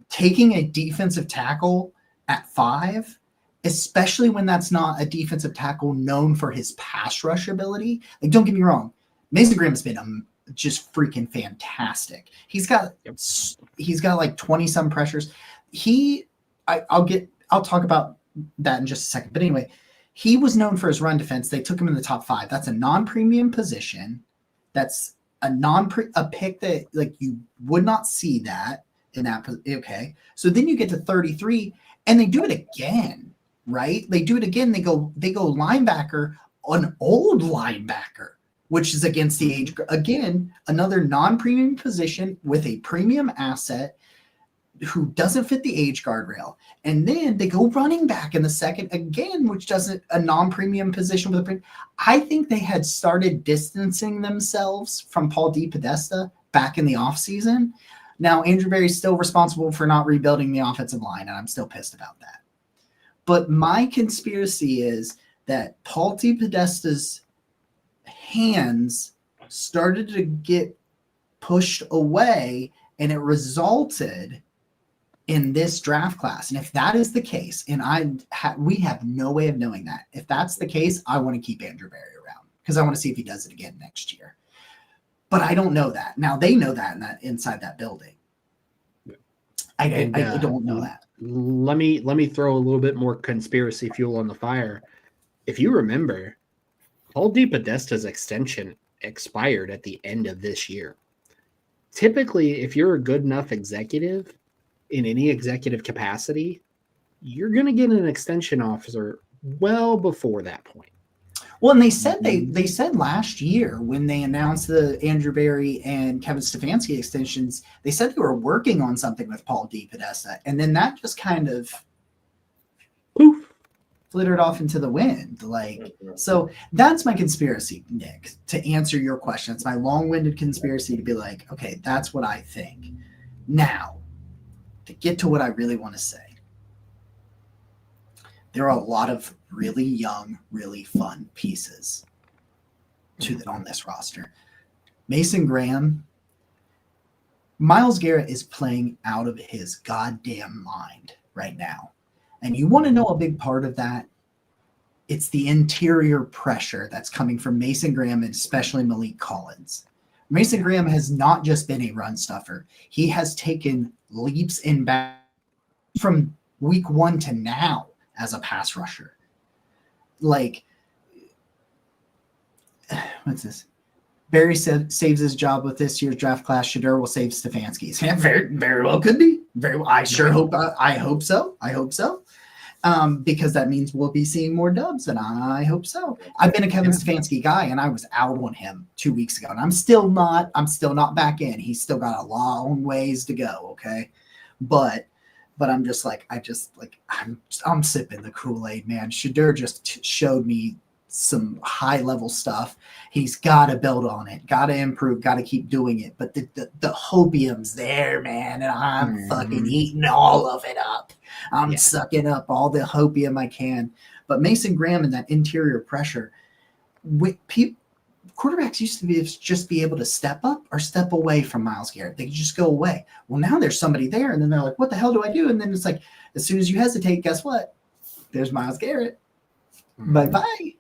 taking a defensive tackle at 5, especially when that's not a defensive tackle known for his pass rush ability. Like, don't get me wrong, Mason Graham's been just freaking fantastic. He's got like 20 some pressures. I'll talk about that in just a second. But anyway, he was known for his run defense. They took him in the top 5. That's a non-premium position. That's a pick that, like, you would not see that in that. Okay. So then you get to 33 and they do it again, right? They do it again. They go linebacker, an old linebacker, which is against the age. Again, another non-premium position with a premium asset who doesn't fit the age guardrail. And then they go running back in the second again, which doesn't a non-premium position with a premium. I think they had started distancing themselves from Paul DePodesta back in the offseason. Now, Andrew Berry's still responsible for not rebuilding the offensive line, and I'm still pissed about that. But my conspiracy is that Paul DePodesta's hands started to get pushed away, and it resulted in this draft class. And if that is the case, and we have no way of knowing that. If that's the case, I want to keep Andrew Berry around because I want to see if he does it again next year. But I don't know that. Now they know that inside that building. I don't know that. Let me throw a little bit more conspiracy fuel on the fire. If you remember, Paul DePodesta's extension expired at the end of this year. Typically, if you're a good enough executive in any executive capacity, you're going to get an extension offer well before that point. Well, and they said last year when they announced the Andrew Berry and Kevin Stefanski extensions, they said they were working on something with Paul DePodesta, and then that just kind of poof, flittered off into the wind. So that's my conspiracy, Nick, to answer your question. It's my long-winded conspiracy to be like, okay, that's what I think. Now, to get to what I really want to say, there are a lot of really young, really fun pieces on this roster. Mason Graham, Myles Garrett is playing out of his goddamn mind right now. And you want to know a big part of that? It's the interior pressure that's coming from Mason Graham and especially Malik Collins. Mason Graham has not just been a run stuffer. He has taken leaps in back from week 1 to now as a pass rusher. What's this? Barry saves his job with this year's draft class. Shedeur will save Stefanski's. Yeah, very, very well could be. Very well. I hope so. Because that means we'll be seeing more dubs, and I hope so. I've been a Kevin Stefanski guy, and I was out on him 2 weeks ago, and I'm still not back in. He's still got a long ways to go. Okay, but I'm just I'm sipping the Kool-Aid, man. Shedeur just showed me some high-level stuff. He's got to build on it, got to improve, got to keep doing it. But the hopium's there, man, and I'm fucking eating all of it up. I'm sucking up all the hopium I can. But Mason Graham and that interior pressure, quarterbacks used to be able to step up or step away from Myles Garrett. They could just go away. Well, now there's somebody there, and then they're like, what the hell do I do? And then it's like, as soon as you hesitate, guess what? There's Myles Garrett. Bye-bye.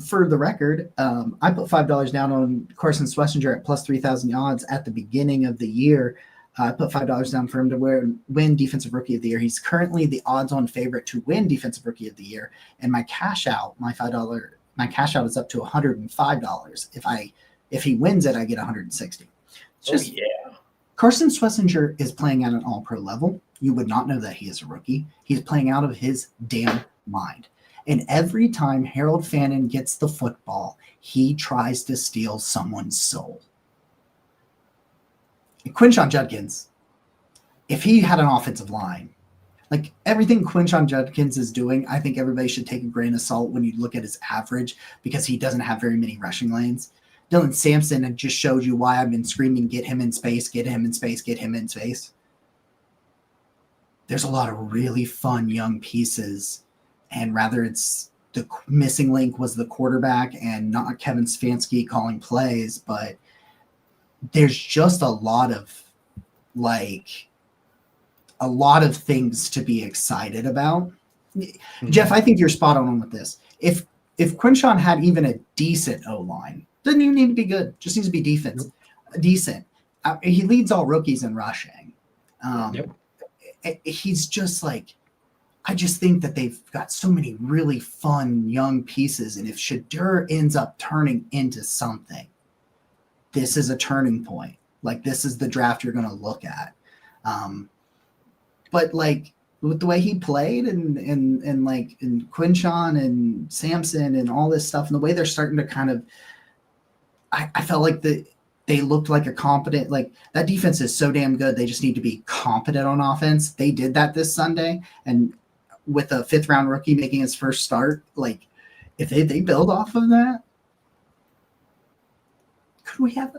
For the record, I put $5 down on Carson Schlesinger at plus 3,000 odds at the beginning of the year. I put $5 down for him to win Defensive Rookie of the Year. He's currently the odds-on favorite to win Defensive Rookie of the Year. And my cash out is up to $105. If he wins it, I get $160. Carson Schlesinger is playing at an all-pro level. You would not know that he is a rookie. He's playing out of his damn mind. And every time Harold Fannin gets the football, he tries to steal someone's soul. And Quinshon Judkins, if he had an offensive line, like everything Quinshon Judkins is doing, I think everybody should take a grain of salt when you look at his average because he doesn't have very many rushing lanes. Dylan Sampson had just showed you why I've been screaming, get him in space, get him in space, get him in space. There's a lot of really fun young pieces. And rather it's the missing link was the quarterback and not Kevin Stefanski calling plays, but there's just a lot of things to be excited about. Mm-hmm. Jeff, I think you're spot on with this. If Quinshon had even a decent O-line, doesn't even need to be good, just needs to be decent. He leads all rookies in rushing. He's just I just think that they've got so many really fun young pieces. And if Shedeur ends up turning into something, this is a turning point. This is the draft you're going to look at. But with the way he played and Quinshon and Sampson and all this stuff and the way they're starting to kind of, I felt like they looked like a competent, that defense is so damn good. They just need to be competent on offense. They did that this Sunday. And with a 5th round rookie making his first start, if they build off of that, could we have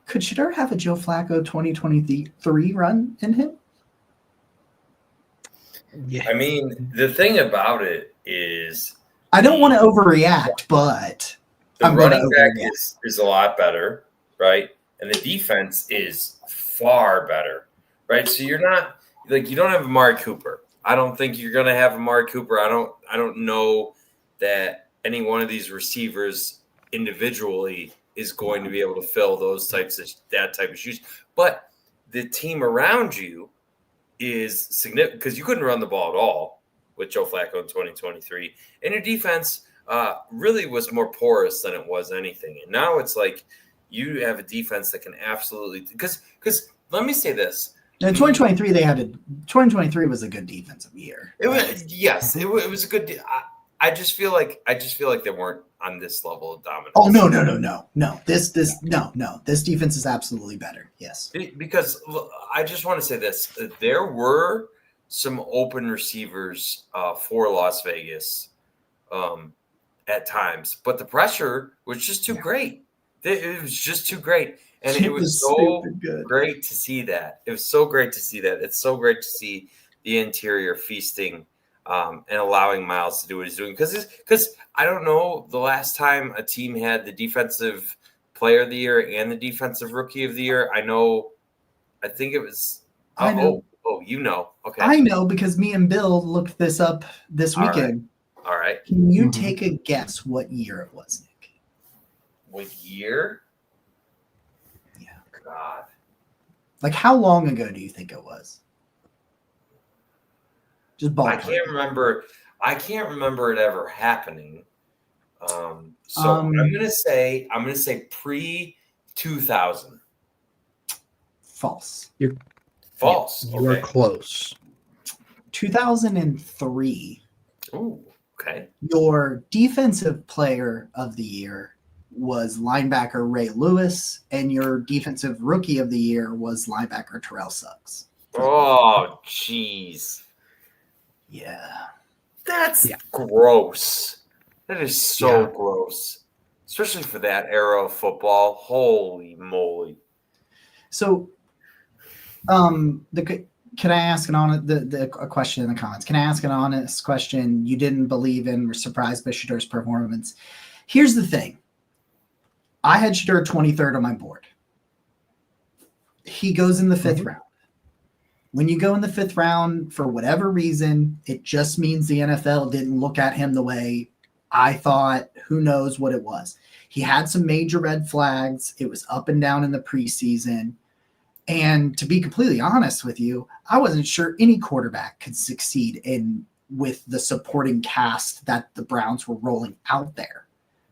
could Shedeur have a Joe Flacco 2023 run in him? Yeah. I mean, the thing about it is I don't want to overreact, but the I'm going to running back overreact. is a lot better, right? And the defense is far better, right? So you're not like you don't have Amari Cooper. I don't think you're going to have Amari Cooper. I don't know that any one of these receivers individually is going to be able to fill that type of shoes. But the team around you is significant because you couldn't run the ball at all with Joe Flacco in 2023, and your defense really was more porous than it was anything. And now it's like you have a defense that can absolutely because let me say this. In 2023, 2023 was a good defensive year. It was it was a good. I just feel like they weren't on this level of dominance. Oh no. This defense is absolutely better. Yes. Because I just want to say this: there were some open receivers for Las Vegas at times, but the pressure was just too great. It was just too great. And it was so great to see that. It was so great to see that. It's so great to see the interior feasting and allowing Miles to do what he's doing. Because I don't know the last time a team had the defensive player of the year and the defensive rookie of the year. I think it was. I know. Oh, you know. Okay. I know because me and Bill looked this up this weekend. All right. Can you take a guess what year it was, Nick? What year? Yeah. God. Like how long ago do you think it was? Just ballpark. I can't remember it ever happening. I'm gonna say pre-2000. False. False. You are close. 2003. Oh, okay. Your defensive player of the year was linebacker Ray Lewis, and your defensive rookie of the year was linebacker Terrell Suggs. Oh, jeez. Yeah. That's gross. That is so gross. Especially for that era of football. Holy moly. So, can I ask a question in the comments? Can I ask an honest question? You didn't believe in or surprised by Shedeur's performance. Here's the thing. I had Shedeur 23rd on my board. He goes in the fifth round. When you go in the fifth round, for whatever reason, it just means the NFL didn't look at him the way I thought. Who knows what it was? He had some major red flags. It was up and down in the preseason. And to be completely honest with you, I wasn't sure any quarterback could succeed with the supporting cast that the Browns were rolling out there.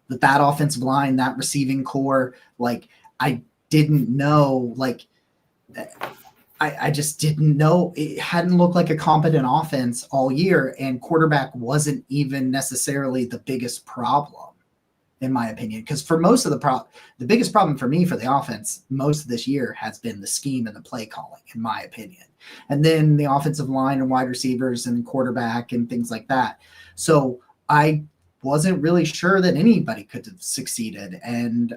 With that offensive line, that receiving core, like I didn't know, I just didn't know. It hadn't looked like a competent offense all year, and quarterback wasn't even necessarily the biggest problem, in my opinion. Because for most of the biggest problem for me for the offense most of this year has been the scheme and the play calling, in my opinion. And then the offensive line and wide receivers and quarterback and things like that. So I wasn't really sure that anybody could have succeeded. And,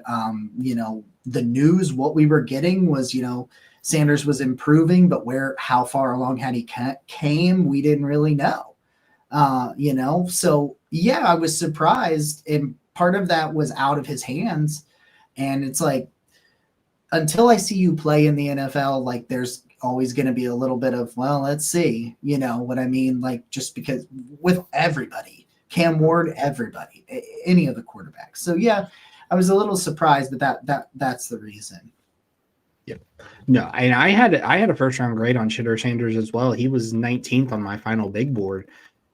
the news, what we were getting was, Sanders was improving, but how far along had he came, we didn't really know. So yeah, I was surprised, and part of that was out of his hands. And it's like, until I see you play in the NFL, like there's always going to be a little bit of, well, let's see, you know what I mean? Like, just because with everybody, Cam Ward, everybody, any of the quarterbacks. So yeah, I was a little surprised, but that's the reason. Yep. No, and I had a first round grade on Shedeur Sanders as well. He was 19th on my final big board.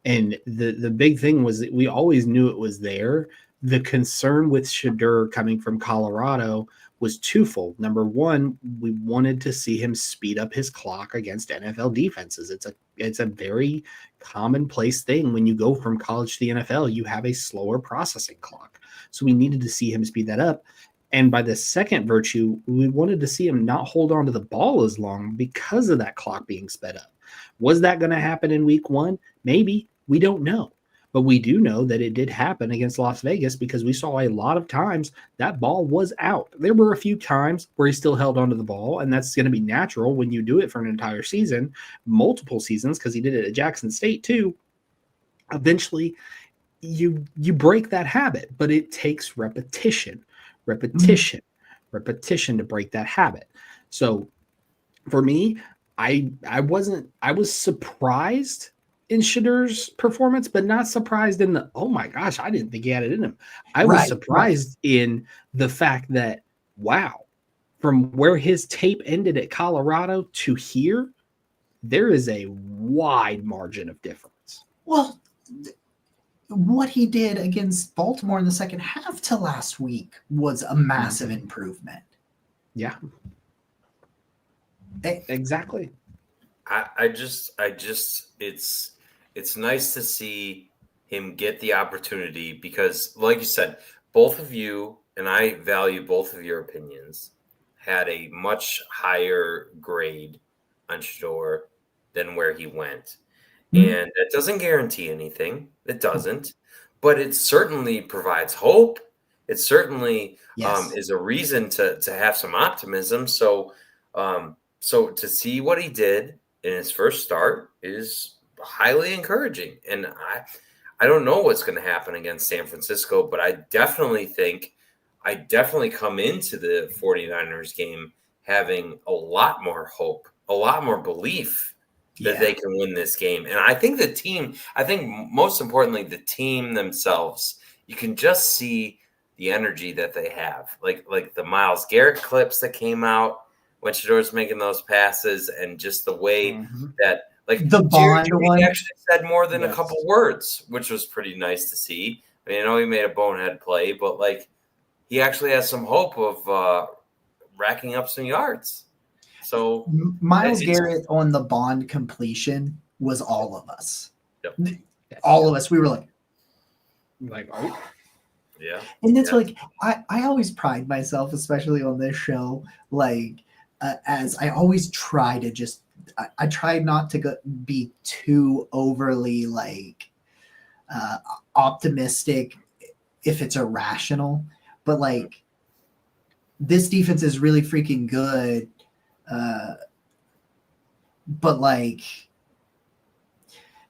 And the big thing was that we always knew it was there. The concern with Shedeur coming from Colorado was twofold. Number one, we wanted to see him speed up his clock against NFL defenses. It's a very commonplace thing. When you go from college to the NFL, you have a slower processing clock. So we needed to see him speed that up. And by the second virtue, we wanted to see him not hold on to the ball as long because of that clock being sped up. Was that going to happen in week one? Maybe. We don't know. But we do know that it did happen against Las Vegas because we saw a lot of times that ball was out. There were a few times where he still held onto the ball, and that's going to be natural when you do it for an entire season, multiple seasons, because he did it at Jackson State too. eventually you break that habit, but it takes repetition to break that habit. So for me, I was surprised in Shedeur's performance, but not surprised in the, oh my gosh, I didn't think he had it in him. I was surprised in the fact that, wow, from where his tape ended at Colorado to here, there is a wide margin of difference. Well, what he did against Baltimore in the second half to last week was a massive improvement. Yeah. Exactly. I just it's nice to see him get the opportunity because, like you said, both of you, and I value both of your opinions, had a much higher grade on Shedeur than where he went. And it doesn't guarantee anything. It doesn't. But it certainly provides hope. It certainly is a reason to have some optimism. So so to see what he did in his first start is highly encouraging. And I don't know what's going to happen against San Francisco, but I definitely come into the 49ers game having a lot more hope, a lot more belief that they can win this game. And I think most importantly, the team themselves, you can just see the energy that they have. Like the Myles Garrett clips that came out when Shedeur's making those passes, and just the way that, like, the bond one actually said more than a couple words, which was pretty nice to see. I mean, I know he made a bonehead play, but like he actually has some hope of racking up some yards. So Myles Garrett on the Bond completion was all of us. Yep. All of us. We were like, oh. Yeah. And that's like, I always pride myself, especially on this show, like, as I always try to just, I try not to be too overly like optimistic if it's irrational, but like this defense is really freaking good. But like,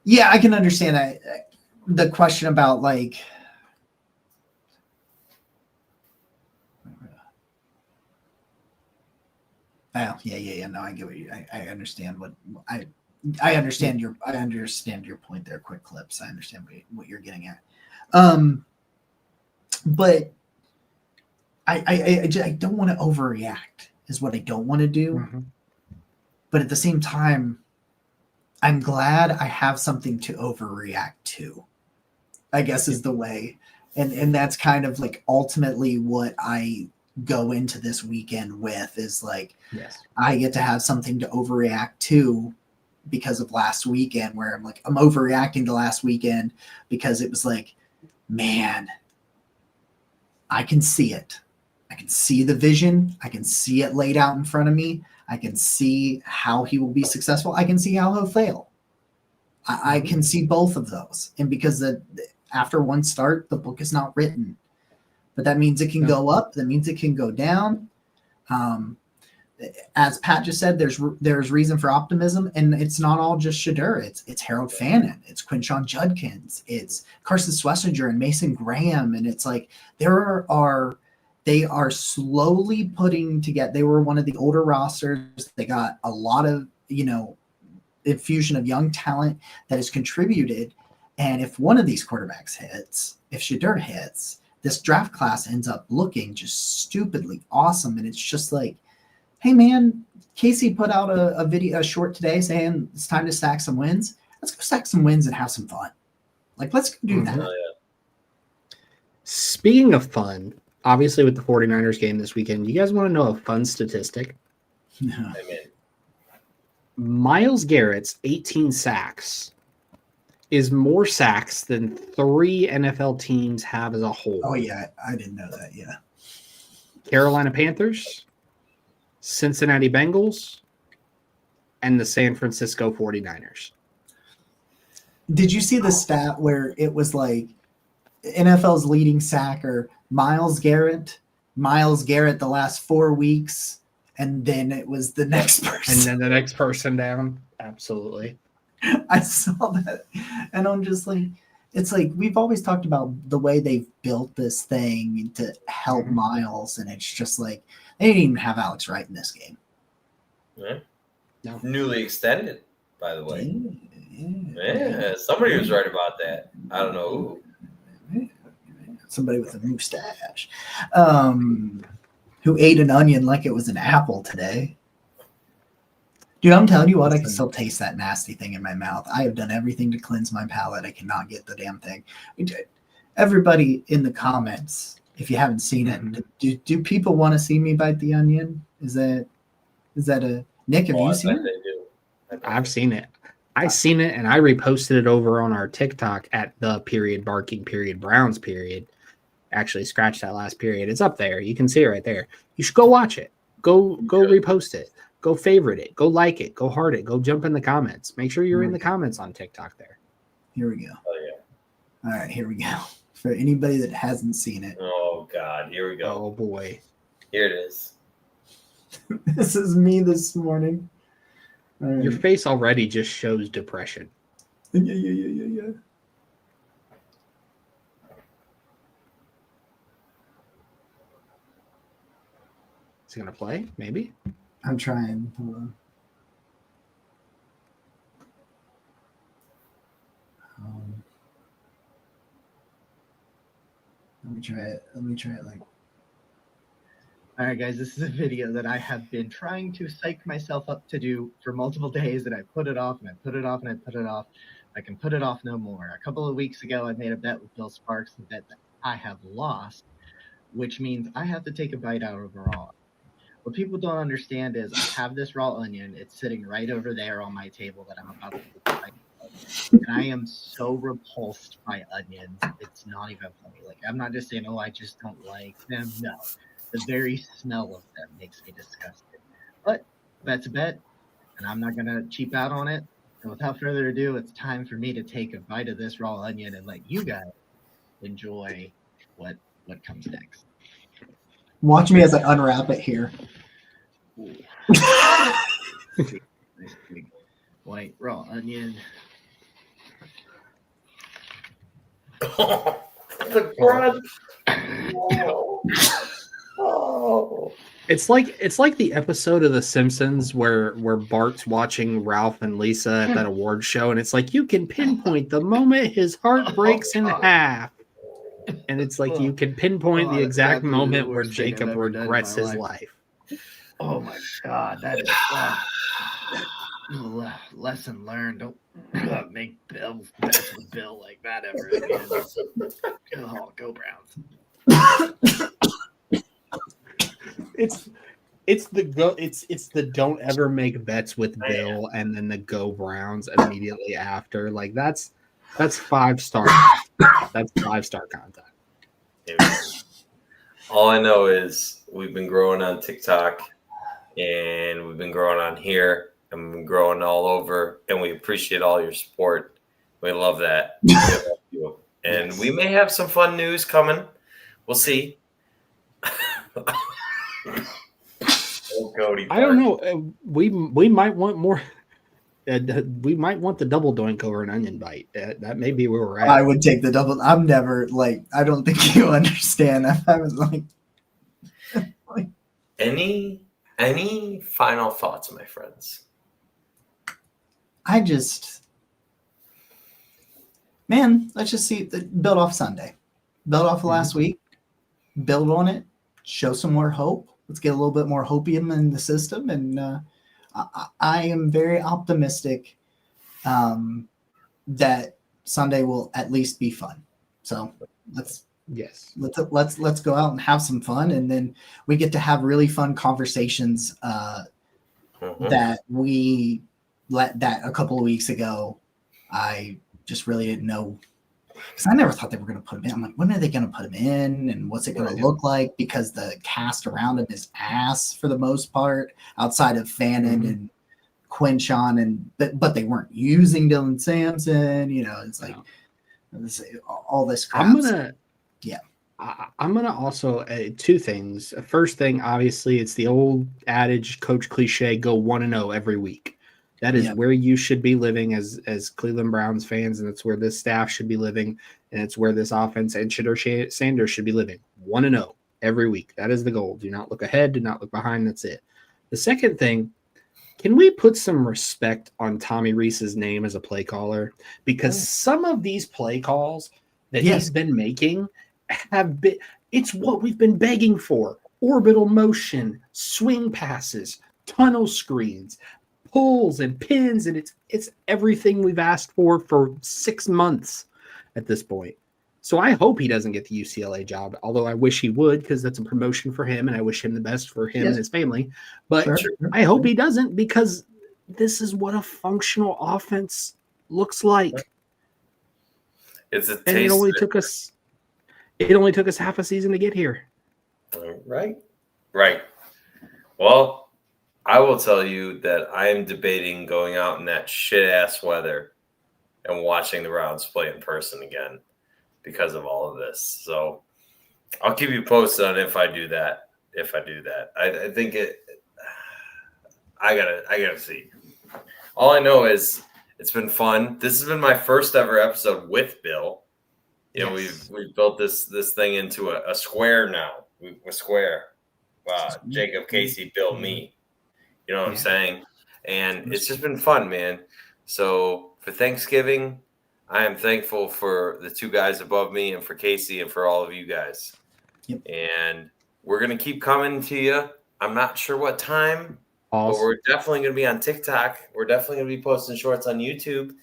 yeah, I can understand the question about like, oh yeah. No, I get what I understand what I understand your point there. Quick clips. I understand what you're getting at. But I don't want to overreact is what I don't want to do. But at the same time, I'm glad I have something to overreact to, I guess is the way. And that's kind of like ultimately what I go into this weekend with is like, I get to have something to overreact to because of last weekend where I'm like, I'm overreacting to last weekend because it was like, man, I can see it. I can see the vision. I can see it laid out in front of me. I can see how he will be successful. I can see how he'll fail. I can see both of those. And because after one start, the book is not written. But that means it can go up. That means it can go down. As Pat just said, there's reason for optimism. And it's not all just Shedeur. It's Harold Fannin. It's Quinshon Judkins. It's Carson Schlesinger and Mason Graham. And it's like they are slowly putting together. They were one of the older rosters. They got a lot of, infusion of young talent that has contributed. And if one of these quarterbacks hits, if Shedeur hits, this draft class ends up looking just stupidly awesome. And it's just like, hey man, Casey put out a short today saying it's time to stack some wins. Let's go stack some wins and have some fun. Like, let's go do that. Speaking of fun, obviously with the 49ers game this weekend, you guys want to know a fun statistic? No. Myles Garrett's 18 sacks is more sacks than 3 NFL teams have as a whole. Oh, yeah. I didn't know that. Yeah. Carolina Panthers, Cincinnati Bengals, and the San Francisco 49ers. Did you see the stat where it was like NFL's leading sacker, Myles Garrett the last 4 weeks, and then it was the next person. And then the next person down. Absolutely. I saw that, and I'm just like, it's like we've always talked about the way they've built this thing to help Miles, and it's just like they didn't even have Alex Wright in this game. Yeah. No. Newly extended, by the way. Yeah. Yeah, somebody was right about that. I don't know who. Somebody with a mustache, who ate an onion like it was an apple today. Dude, I'm telling you what, I can still taste that nasty thing in my mouth. I have done everything to cleanse my palate. I cannot get the damn thing. Everybody in the comments, if you haven't seen it, do people want to see me bite the onion? Is that a Nick? Have you seen it? They do. I've seen it. I seen it, and I reposted it over on our TikTok at the _barking Browns . Actually, scratch that last period. It's up there. You can see it right there. You should go watch it. Go repost it. Go favorite it. Go like it. Go heart it. Go jump in the comments. Make sure you're in the comments on TikTok there. Here we go. Oh, yeah. All right, here we go. For anybody that hasn't seen it. Oh, God. Here we go. Oh, boy. Here it is. This is me this morning. Right. Your face already just shows depression. Yeah. Is he going to play? Maybe? I'm trying. Hold on. Let me try it like. All right, guys, this is a video that I have been trying to psych myself up to do for multiple days, and I put it off, and I put it off, and I put it off. I can put it off no more. A couple of weeks ago, I made a bet with Bill Sparks, a bet that I have lost, which means I have to take a bite out of a raw. What people don't understand is I have this raw onion. It's sitting right over there on my table that I'm about to bite. And I am so repulsed by onions. It's not even funny. Like, I'm not just saying, oh, I just don't like them. No. The very smell of them makes me disgusted. But that's a bet, and I'm not going to cheap out on it. And without further ado, it's time for me to take a bite of this raw onion and let you guys enjoy what comes next. Watch me as I unwrap it here. Nice big white raw onion. The crunch. Oh. It's like the episode of The Simpsons where Bart's watching Ralph and Lisa at that award show, and it's like you can pinpoint the moment his heart breaks in half. And it's like you can pinpoint the exact moment where Jacob regrets his life. Oh my God, that is lesson learned. Don't make Bill's bets with Bill like that ever again. Oh, go Browns. It's the don't ever make bets with Bill and then the go Browns immediately after. Like that's 5-star. That's 5-star content. All I know is we've been growing on TikTok, and we've been growing on here, and we've been growing all over, and we appreciate all your support. We love that. We love you. And we may have some fun news coming. We'll see. Oh, Cody, I don't know. We might want more. We might want the double doink over an onion bite. That may be where we're at. I would take the double. I'm never like. I don't think you understand. I was like. Any final thoughts, my friends? Let's just see. Build off Sunday. Build off last week. Build on it. Show some more hope. Let's get a little bit more hopium in the system, and I am very optimistic that Sunday will at least be fun. So let's go out and have some fun, and then we get to have really fun conversations that we let that a couple of weeks ago. I just really didn't know. Because I never thought they were going to put him in. I'm like, when are they going to put him in? And what's it going to look like? Because the cast around him is ass for the most part, outside of Fannin and Quinshon. But they weren't using Dylan Sampson. You know, it's like all this crap. I'm going to also two things. First thing, obviously, it's the old adage, coach cliche, go 1-0 every week. That is Yeah. where you should be living as Cleveland Browns fans, and it's where this staff should be living, and it's where this offense and Shedeur Sanders should be living. 1-0 every week. That is the goal. Do not look ahead. Do not look behind. That's it. The second thing, can we put some respect on Tommy Rees's name as a play caller? Because some of these play calls that he's been making have been, it's what we've been begging for. Orbital motion, swing passes, tunnel screens, pulls and pins, and it's everything we've asked for 6 months at this point. So I hope he doesn't get the UCLA job, although I wish he would, because that's a promotion for him, and I wish him the best for him and his family. But I hope he doesn't, because this is what a functional offense looks like. It's a taste. And it only took us half a season to get here. Right. Well, I will tell you that I am debating going out in that shit-ass weather and watching the Browns play in person again because of all of this. So I'll keep you posted on if I do that. I think I gotta see. All I know is it's been fun. This has been my first ever episode with Bill. You know, we've built this thing into a square now. We're square. Wow, Jacob, Casey, Bill, me. You know what I'm saying? And it's just been fun, man. So for Thanksgiving, I am thankful for the two guys above me and for Casey and for all of you guys. Yep. And we're going to keep coming to you. I'm not sure what time, but we're definitely going to be on TikTok. We're definitely going to be posting shorts on YouTube.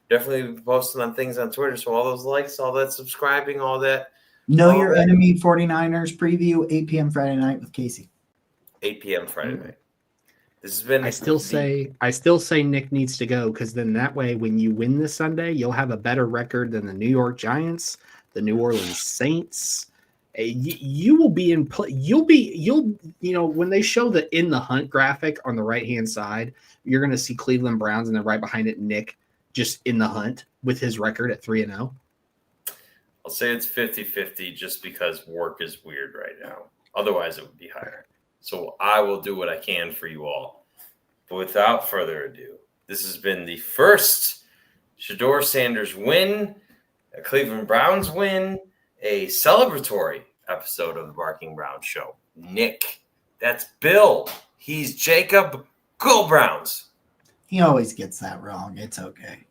Definitely be posting on things on Twitter. So all those likes, all that subscribing, all that. Know Your Enemy 49ers preview, 8 p.m. Friday night with Casey. 8 p.m. Friday night. This has been. I still say Nick needs to go, because then that way, when you win this Sunday, you'll have a better record than the New York Giants, the New Orleans Saints. You will be in play. You'll when they show the in the hunt graphic on the right hand side, you're going to see Cleveland Browns, and then right behind it, Nick just in the hunt with his record at 3-0. I'll say it's 50-50 just because work is weird right now. Otherwise, it would be higher. So I will do what I can for you all. But without further ado, this has been the first Shedeur Sanders win, a Cleveland Browns win, a celebratory episode of the Barking Browns Show. Nick, that's Bill. He's Jacob. Go Browns. He always gets that wrong. It's okay.